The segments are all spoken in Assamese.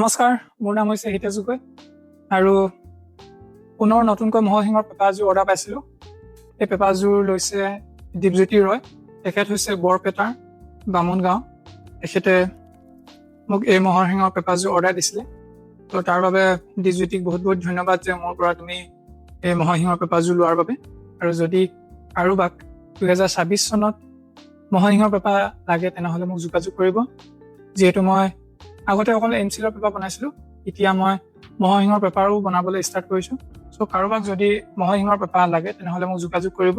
নমস্কাৰ, মোৰ নাম হৈছে হিতেশ গগৈ আৰু পুনৰ নতুনকৈ মহৰশিঙৰ পেপাৰযোৰ অৰ্ডাৰ পাইছিলোঁ। এই পেপাৰযোৰ লৈছে দীপজ্যোতি ৰয়। তেখেত হৈছে বৰপেটাৰ বামুণ গাঁও। তেখেতে মোক এই মহৰশিঙৰ পেপাৰযোৰ অৰ্ডাৰ দিছিলে। তো তাৰ বাবে দীপজ্যোতিক বহুত বহুত ধন্যবাদ যে মোৰ পৰা তুমি এই মহৰশিঙৰ পেপাৰযোৰ লোৱাৰ বাবে। আৰু যদি কাৰোবাক 2026 চনত মহৰশিঙৰ পেপাৰ লাগে তেনেহ'লে মোক যোগাযোগ কৰিব। যিহেতু মই আগতে অকল এমচিলৰ পেপাৰ বনাইছিলোঁ, এতিয়া মই মহৰশিঙৰ পেপাৰো বনাবলৈ ষ্টাৰ্ট কৰিছোঁ। চ' কাৰোবাক যদি মহৰশিঙৰ পেপাৰ লাগে তেনেহ'লে মোক যোগাযোগ কৰিব।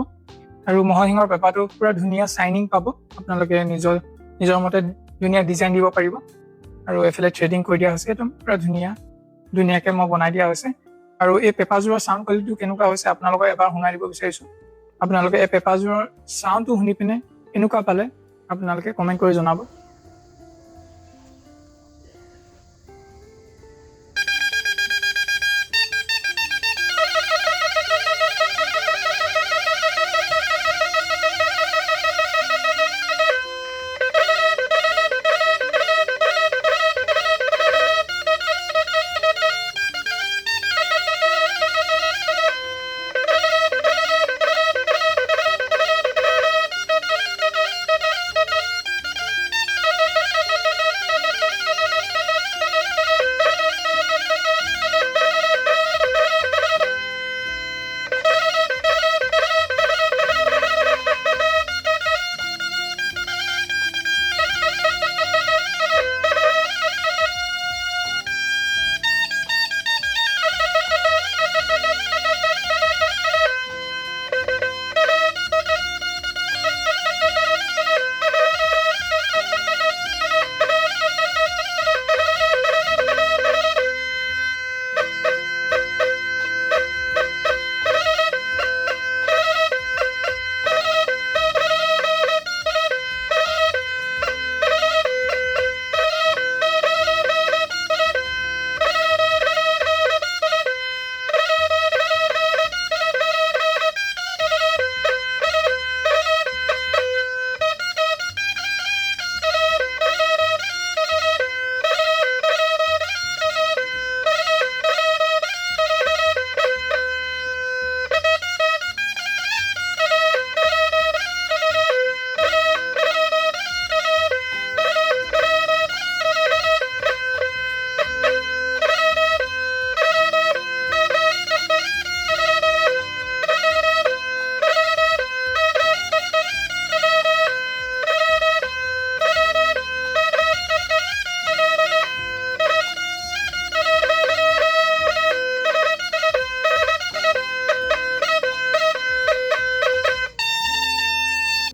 আৰু মহৰশিঙৰ পেপাৰটো পূৰা ধুনীয়া চাইনিং পাব। আপোনালোকে নিজৰ মতে ধুনীয়া ডিজাইন দিব পাৰিব। আৰু এফালে থ্ৰেডিং কৰি দিয়া হৈছে, একদম পূৰা ধুনীয়াকৈ মই বনাই দিয়া হৈছে। আৰু এই পেপাৰযোৰৰ চাউণ্ড কোৱালিটিটো কেনেকুৱা হৈছে আপোনালোকক এবাৰ শুনাই দিব বিচাৰিছোঁ। আপোনালোকে এই পেপাৰযোৰৰ চাউণ্ডটো শুনি পিনে কেনেকুৱা পালে আপোনালোকে কমেণ্ট কৰি জনাব।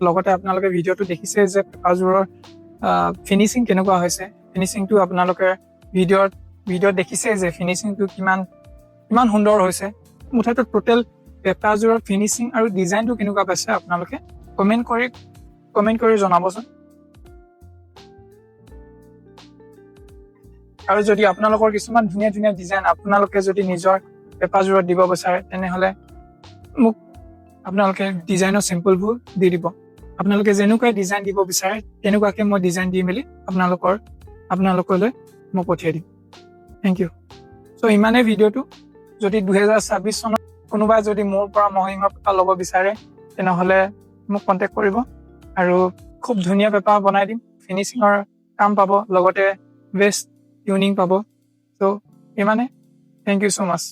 লগতে আপোনালোকে ভিডিঅ'টো দেখিছে যে পেপাৰযোৰৰ ফিনিচিং কেনেকুৱা হৈছে। ফিনিচিংটো আপোনালোকে ভিডিঅ'ত দেখিছে যে ফিনিচিংটো কিমান সুন্দৰ হৈছে। মুঠতে টোটেল পেপাৰযোৰৰ ফিনিচিং আৰু ডিজাইনটো কেনেকুৱা পাইছে আপোনালোকে কমেণ্ট কৰি জনাবচোন। আৰু যদি আপোনালোকৰ কিছুমান ধুনীয়া ডিজাইন আপোনালোকে যদি নিজৰ পেপাৰযোৰত দিব বিচাৰে তেনেহ'লে মোক আপোনালোকে ডিজাইনৰ চেম্পলবোৰ দি দিব। আপোনালোকে যেনেকুৱাই ডিজাইন দিব বিচাৰে তেনেকুৱাকৈ মই ডিজাইন দি মেলি আপোনালোকলৈ মই পঠিয়াই দিম। Thank U. চ' ইমানেই ভিডিঅ'টো। যদি 2026 চনত কোনোবাই যদি মোৰ পৰা মহৰশিঙৰ পেপাৰ ল'ব বিচাৰে তেনেহ'লে মোক কণ্টেক্ট কৰিব। আৰু খুব ধুনীয়া পেপাৰ বনাই দিম। ফিনিচিঙৰ কাম পাব, লগতে বেষ্ট টিউনিং পাব। চ' ইমানে। Thank you so' much.